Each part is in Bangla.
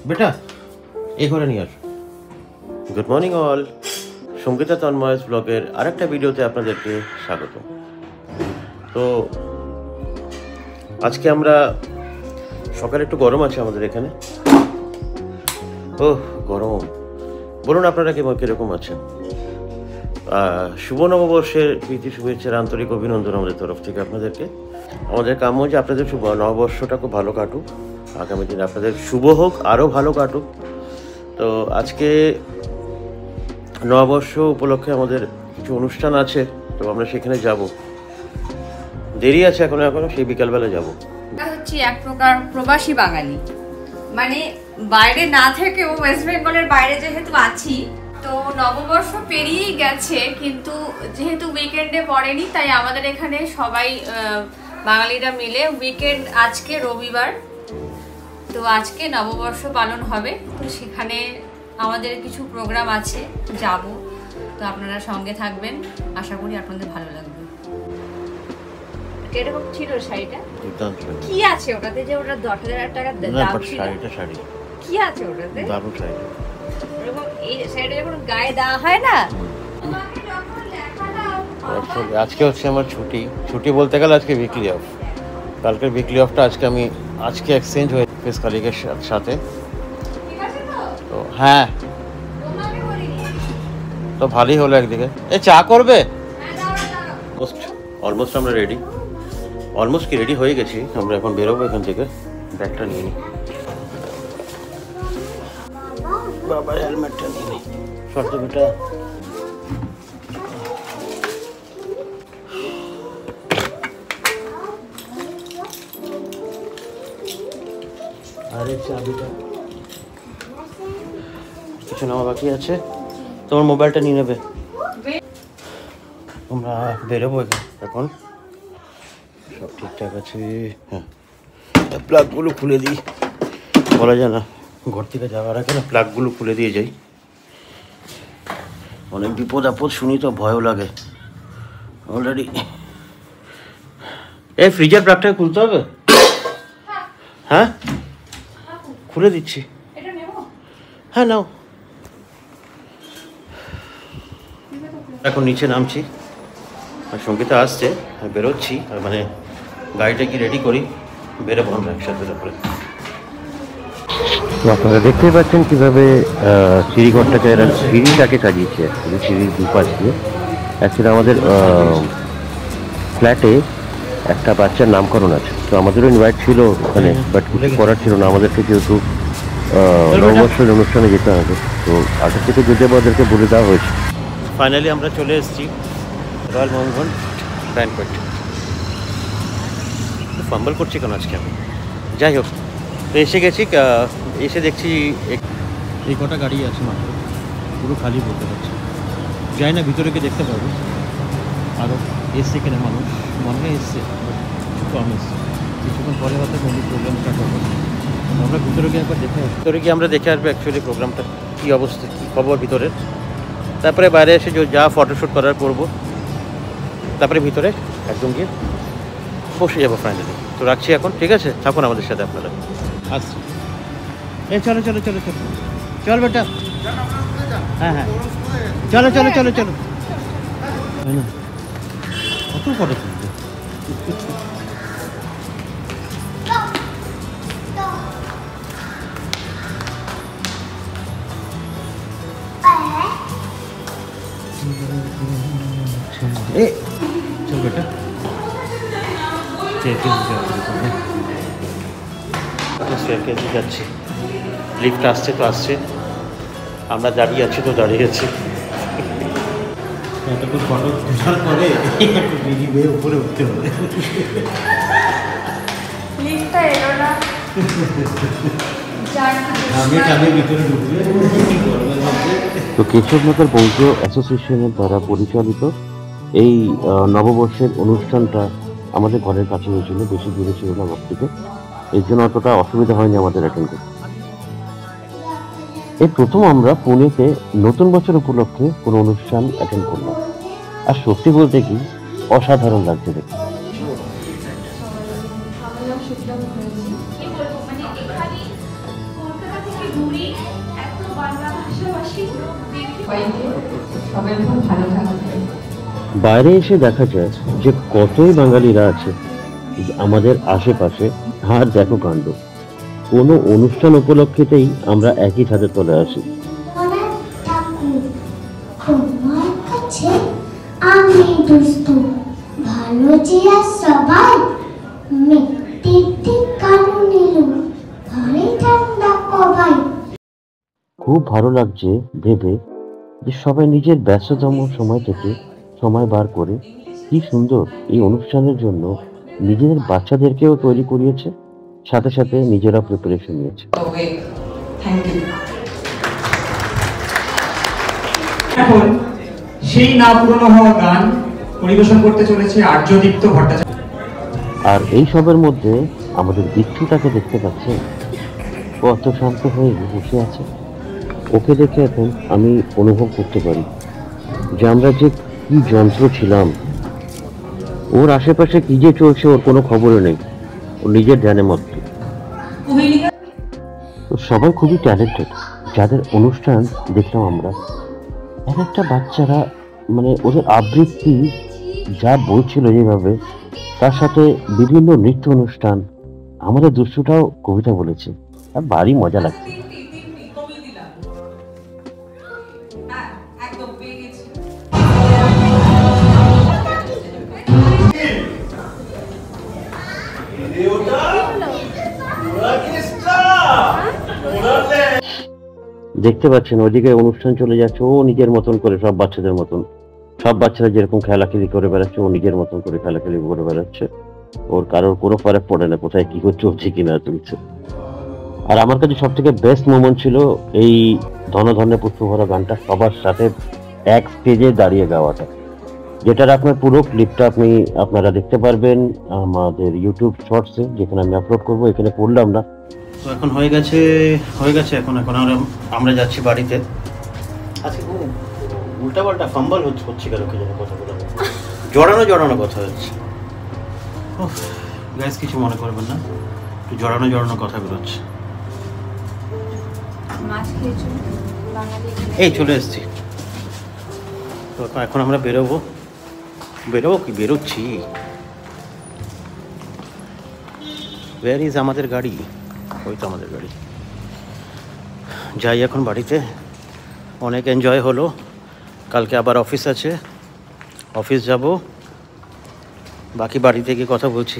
বেটা এই ঘরে নিয়ে আস। গুড মর্নিং অল, সঙ্গীতা তন্ময়স ব্লগের আরেকটা ভিডিওতে আপনাদেরকে স্বাগত। তো আজকে আমরা সকালে একটু গরম আছে আমাদের এখানে। গরম, বলুন আপনারা কিরকম আছেন? শুভ নববর্ষের প্রীতি শুভেচ্ছার আন্তরিক অভিনন্দন আমাদের তরফ থেকে আপনাদেরকে। আমাদের কাম্য যে আপনাদের শুভ নববর্ষটা খুব ভালো কাটুক, আগামী দিনে আপনাদের শুভ হোক, আরও ভালো কাটুক। তো আজকে নববর্ষ উপলক্ষে আমাদের কিছু অনুষ্ঠান আছে, তো আমরা সেখানে যাব। দেরি আছে এখনো সেই বিকালবেলা যাব। হচ্ছে এক প্রকার প্রবাসী বাঙালি, মানে বাইরে না থেকেও ওয়েস্ট বেঙ্গলের বাইরে যেহেতু আছি, তো নববর্ষ পেরিয়েই গেছে, কিন্তু যেহেতু উইকেন্ডে পড়েনি, তাই আমাদের এখানে সবাই বাঙালিরা মিলে উইকেন্ড, আজকে রবিবার, তো আজকে নববর্ষ পালন হবে। তো সেখানে আমাদের কিছু প্রোগ্রাম আছে, যাব। তো আপনারা সঙ্গে থাকবেন, আশা করি আপনাদের ভালো লাগবে। এরকম ছিল শাড়িটা, কি আছে ওটাতে যে ওটা 10,000 টাকা দাম ছিল? শাড়ি কি আছে ওটাতে? দারুণ শাড়ি। এবং এই শাড়িটা যখন গায়ে দেওয়া হয় না, আজকে হচ্ছে আমার ছুটি বলতে গেলে আজকে উইকলি অফ। কালকের উইকলি অফটা আজকে এক্সচেঞ্জ হয়ে ফেস কালিকের সাথে। তো হ্যাঁ, তো ভালোই হলো একদিকে। চা করবে? অলমোস্ট আমরা রেডি, রেডি হয়ে গেছি। আমরা এখন বেরোবো এখান থেকে। ব্যাগটা নিয়ে নিই, বাবার হেলমেটটা নিয়ে নিই। শর্ত বেটা, আরে চাবিটা কিছু নেওয়া বাকি আছে। তোমার মোবাইলটা নিয়ে নেবে। আমরা বেরোবো এখন, সব ঠিকঠাক আছে। হ্যাঁ, প্লাগগুলো খুলে দিই, বলা যায় না ঘর থেকে যাওয়ার আগে না প্লাগগুলো খুলে দিয়ে যাই। অনেক বিপদ আপদ শুনি তো ভয়ও লাগে অলরেডি। এই ফ্রিজের প্লাগটাকে খুলতে হবে? হ্যাঁ, খুলে দিচ্ছি। হ্যাঁ নাও। এখন নিচে নামছি, আর সঙ্গীতা আসছে, বেরোচ্ছি। মানে গাড়িটা কি রেডি করি, বেরোবো আমরা একসাথে। তারপরে তো আপনারা দেখতেই পাচ্ছেন কীভাবে সিঁড়িঘরটাকে সিঁড়িটাকে সাজিয়েছে। সিঁড়ির দুপাশ দিয়ে অ্যাকচুয়ালি আমাদের ফ্ল্যাটে একটা বাচ্চার নামকরণ আছে, তো আমাদেরও ইনভাইট ছিল ওখানে, বাট কিছু করার ছিল না আমাদেরকে, যেহেতু নববর্ষের অনুষ্ঠানে যেতে হবে। তো আগে থেকে যদি আমাদেরকে বলে দেওয়া হয়েছে। ফাইনালি আমরা চলে এসেছি রয়্যাল মোহনগঞ্জ ব্যানকোয়েট। ফাম্বল করছি কেন আজকে আমি? যাই হোক, তো এসে গেছি। এসে দেখছি এই কটা গাড়ি আছে মাত্র, পুরো খালি বলতে পারছি। যাই না, ভিতরে গিয়ে দেখতে পারবো আরও এসছে কিনা মানুষ। মনে হয় এসছে, কিছু কম এসছে। কিছুক্ষণ পরে হয়তো কোনো প্রোগ্রাম স্টার্ট হবে। আমরা ভিতরে গিয়ে একবার আমরা দেখে আসবো অ্যাকচুয়ালি প্রোগ্রামটা কী অবস্থা, কী খবর ভিতরের। তারপরে বাইরে এসে যা ফটোশ্যুট করার করবো, তারপরে ভিতরে একদম গিয়ে বসে যাবো ফাইনালি। তো রাখছি এখন, ঠিক আছে? থাকুন আমাদের সাথে আপনারা। আসছি। চলো চলো চলো চলো চল বেটা। হ্যাঁ হ্যাঁ, চলো চলো চলো চলো। কত ফটো তুলবে? চল বেটা, যাচ্ছি। লিফট আসছে তো আসছে, আমরা দাঁড়িয়ে আছি তো দাঁড়িয়ে আছি। এতটুকু ফটো তোলার পরে বিড়ি বেয়ে উপরে উঠতে হবে। তো কেশবনগর বৌদ্ধ অ্যাসোসিয়েশনের দ্বারা পরিচালিত এই নববর্ষের অনুষ্ঠানটা আমাদের ঘরের কাছে হয়েছিল, বেশি দূরে ছিল না ঘর থেকে, এর জন্য অতটা অসুবিধা হয়নি আমাদের অ্যাটেন্ড করতে। এই প্রথম আমরা পুনেতে নতুন বছর উপলক্ষে কোনো অনুষ্ঠান অ্যাটেন্ড করলাম, আর সত্যি বলতে কি অসাধারণ লাগছে দেখতে। ভাবলাম শুটটা করেছি। কি বলবো, মানে এখানে কলকাতা থেকে দূরে এত বাংলা ভাষাভাষী লোক দেখে সবাই খুব ভালো থাকবে। বাইরে এসে দেখা যায় যে কতই বাঙালিরা আছে আমাদের আশেপাশে। আর দেখো কাণ্ড, কোনো অনুষ্ঠান উপলক্ষেতেই আমরা একই ছাদের তলে আসি। তোমার কাছে আমি দুষ্ট ভালো জিয়া সবাই মিথ্যে কারণ নিল ঘরে ঠান্ডা কবাই। খুব ভালো লাগছে ভেবে যে সবাই নিজের ব্যস্ততম সময় থেকে সময় বার করে কি সুন্দর এই অনুষ্ঠানের জন্য নিজেদের বাচ্চাদেরকেও তৈরি করিয়েছে, সাথে সাথে নিজেরা প্রিপারেশন নিয়েছে। এখন সেই না পুরনো হওয়া গান পরিবেশন করতে চলেছে আর্যদীপ্ত ভট্টাচার্য। আর এই সবের মধ্যে আমাদের বিচ্ছুটাকে দেখতে পাচ্ছে, কত শান্ত হয়ে বসে আছে। ওকে দেখে এখন আমি অনুভব করতে পারি যে আমরা যে কি যন্ত্র ছিলাম। ওর আশেপাশে কি যে চলছে ওর কোনো খবরও নেই, ও নিজের ধ্যানে মত্ত। তো সবাই খুবই ট্যালেন্টেড যাদের অনুষ্ঠান দেখলাম আমরা। এক একটা বাচ্চারা মানে ওদের আবৃত্তি যা বলছিল যেভাবে, তার সাথে বিভিন্ন নৃত্য অনুষ্ঠান, আমাদের দুষ্টুটাও কবিতা বলেছে, আর ভারী মজা লাগছে। দেখতে পাচ্ছেন ওদিকে অনুষ্ঠান চলে যাচ্ছে, ও নিজের মতন করে সব বাচ্চাদের মতন, সব বাচ্চারা যেরকম খেলাখেলি করে বেড়াচ্ছে ও নিজের মতন করে খেলাখেলি করে বেড়াচ্ছে। ওর কারোর কোনো ফারাক পড়ে না কোথায় কি চলছে কিনা চলছে। আর আমার কাছে সব থেকে বেস্ট মোমেন্ট ছিল এই ধনধন্য পুষ্পভরা গানটা সবার সাথে এক স্টেজে দাঁড়িয়ে গাওয়াটা, যেটার আপনার পুরো ক্লিপটা আপনারা দেখতে পারবেন আমাদের ইউটিউব শর্টসে, যেখানে আমি আপলোড করবো। এখানে পড়লাম না। তো এখন হয়ে গেছে এখন আমরা যাচ্ছি বাড়িতে। আজকে উল্টা পাল্টা ফাম্বল হচ্ছে কেন কি জানি, কথাগুলো জড়ানো কথা হচ্ছে। গাইস কিছু মনে করবেন না, একটু জড়ানো কথা বেরোচ্ছে। এই চলে এসছি। তো এখন আমরা বেরোবো কি বেরোচ্ছি। ওয়্যার ইজ আমাদের গাড়ি? ওই তো আমাদের গাড়ি। যাই এখন বাড়িতে। অনেক এনজয় হলো, কালকে আবার অফিস আছে, অফিস যাব, বাকি বাড়িতে গিয়ে কথা বলছি।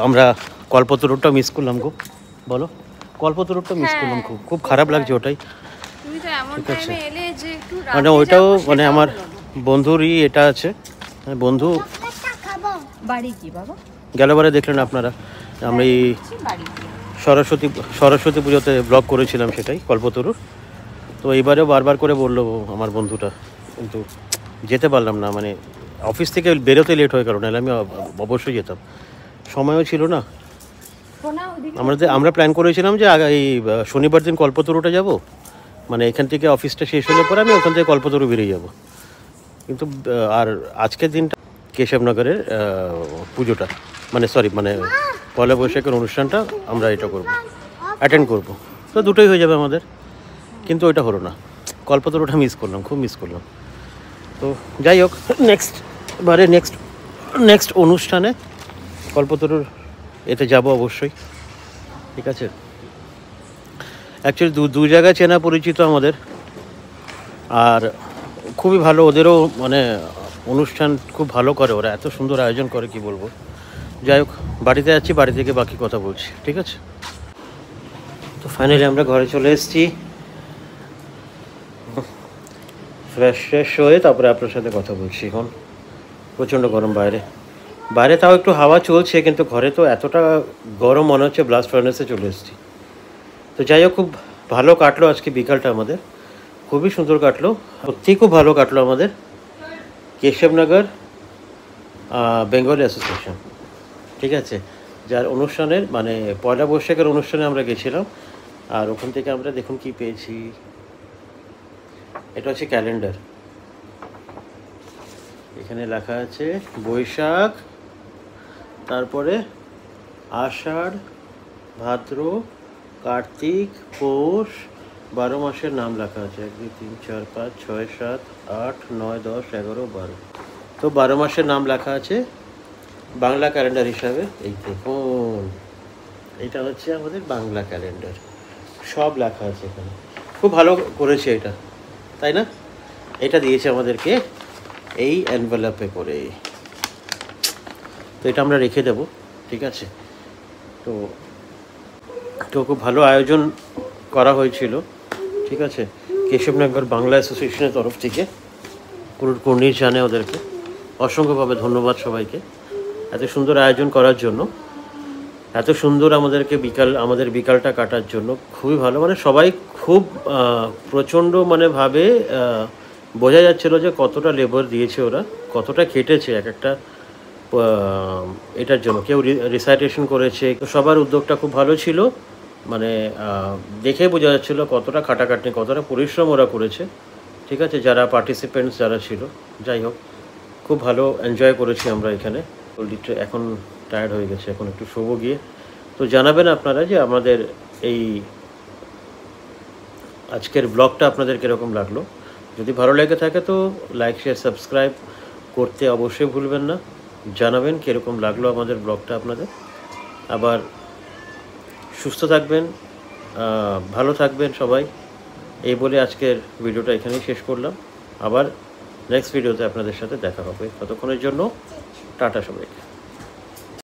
আমরা কল্পতরুটা মিস করলাম গো, বলো কল্পতরুটা মিস করলাম, খুব খারাপ লাগছে ওটাই। ঠিক আছে, মানে ওইটাও মানে আমার বন্ধুরই এটা আছে, বন্ধু বাড়ি কি বাবা গেলবারে দেখলেন আপনারা, আমরা এই সরস্বতী পুজোতে ব্লগ করেছিলাম সেটাই কল্পতরুর। তো এইবারেও বারবার করে বললো আমার বন্ধুটা, কিন্তু যেতে পারলাম না, মানে অফিস থেকে বেরোতে লেট হয়ে গেল, নাহলে আমি অবশ্যই যেতাম, সময়ও ছিল না। আমরা প্ল্যান করেছিলাম যে এই শনিবার দিন কল্পতরুটা যাব, মানে এখান থেকে অফিসটা শেষ হলে পরে আমি ওখান থেকে কল্পতরু বেরিয়ে যাব। কিন্তু আর আজকের দিনটা কেশবনগরের পুজোটা মানে পয়লা বৈশাখের অনুষ্ঠানটা আমরা এটা অ্যাটেন্ড করব। তো দুটোই হয়ে যাবে আমাদের, কিন্তু ওইটা হলো না, কল্পতরুটা খুব মিস করলাম। তো যাই হোক, নেক্সট অনুষ্ঠানে কল্পতরুর এতে যাব অবশ্যই। ঠিক আছে, অ্যাকচুয়ালি দু জায়গায় চেনা পরিচিত আমাদের, আর খুবই ভালো, ওদেরও মানে অনুষ্ঠান খুব ভালো করে, ওরা এত সুন্দর আয়োজন করে কি বলবো। যাই হোক, বাড়িতে যাচ্ছি, বাড়ি থেকে বাকি কথা বলছি, ঠিক আছে। তো ফাইনালি আমরা ঘরে চলে এসেছি, ফ্রেশ হয়ে তারপরে আপনার সাথে কথা বলছি। এখন প্রচণ্ড গরম বাইরে তাও একটু হাওয়া চলছে, কিন্তু ঘরে তো এতটা গরম মনে হচ্ছে ব্লাস্ট ফার্নেসে চলে এসেছি। তো যাই হোক, খুব ভালো কাটলো আজকে বিকালটা আমাদের, খুবই সুন্দর কাটলো, সত্যিই খুব ভালো কাটলো আমাদের। কেশবনগর বেঙ্গলি অ্যাসোসিয়েশন, ঠিক আছে, যার অনুষ্ঠানের মানে পয়লা বৈশাখের অনুষ্ঠানে আমরা গেছিলাম। আর ওখান থেকে আমরা দেখুন কি পেয়েছি, এটা হচ্ছে ক্যালেন্ডার, এখানে লেখা আছে বৈশাখ তারপরে আষাঢ়, ভাদ্র, কার্তিক, পৌষ, 12 মাসের নাম লেখা আছে। 1 2 3 4 5 6 7 8 9 10 11 12। তো 12 মাসের নাম লেখা আছে বাংলা ক্যালেন্ডার হিসাবে। এই দেখুন, এটা হচ্ছে আমাদের বাংলা ক্যালেন্ডার, সব লেখা আছে এখানে। খুব ভালো করেছে এটা, তাই না? এটা দিয়েছে আমাদেরকে এই এনভেলপে করে। তো এটা আমরা রেখে দেব, ঠিক আছে? তো তো খুব ভালো আয়োজন করা হয়েছিল, ঠিক আছে? কেশবনগর বাংলা অ্যাসোসিয়েশনের তরফ থেকে কুর্নির জানে ওদেরকে অসংখ্যভাবে ধন্যবাদ সবাইকে এত সুন্দর আয়োজন করার জন্য, এত সুন্দর আমাদের বিকালটা কাটার জন্য। খুবই ভালো, মানে সবাই খুব প্রচণ্ড মানে ভাবে বোঝা যাচ্ছিল যে কতটা লেবার দিয়েছে ওরা, কতটা খেটেছে এক একটা এটার জন্য। কেউ রিসাইটেশন করেছে, তো সবার উদ্যোগটা খুব ভালো ছিল। মানে দেখে বোঝা যাচ্ছিলো কতটা খাটাখাটনি, কতটা পরিশ্রম ওরা করেছে, ঠিক আছে? যারা পার্টিসিপেন্টস যারা ছিল, যাই হোক খুব ভালো এনজয় করেছি আমরা এখানে। এখন টায়ার্ড হয়ে গেছে, এখন একটু শোবো গিয়ে। তো জানাবেন আপনারা যে আমাদের এই আজকের ব্লগটা আপনাদের কীরকম লাগলো। যদি ভালো লেগে থাকে তো লাইক, শেয়ার, সাবস্ক্রাইব করতে অবশ্যই ভুলবেন না। জানাবেন কীরকম লাগলো আমাদের ব্লগটা আপনাদের। আবার সুস্থ থাকবেন, ভালো থাকবেন সবাই, এই বলে আজকের ভিডিওটা এখানেই শেষ করলাম। আবার নেক্সট ভিডিওতে আপনাদের সাথে দেখা হবে। ততক্ষণের জন্য টাটা সবাইকে।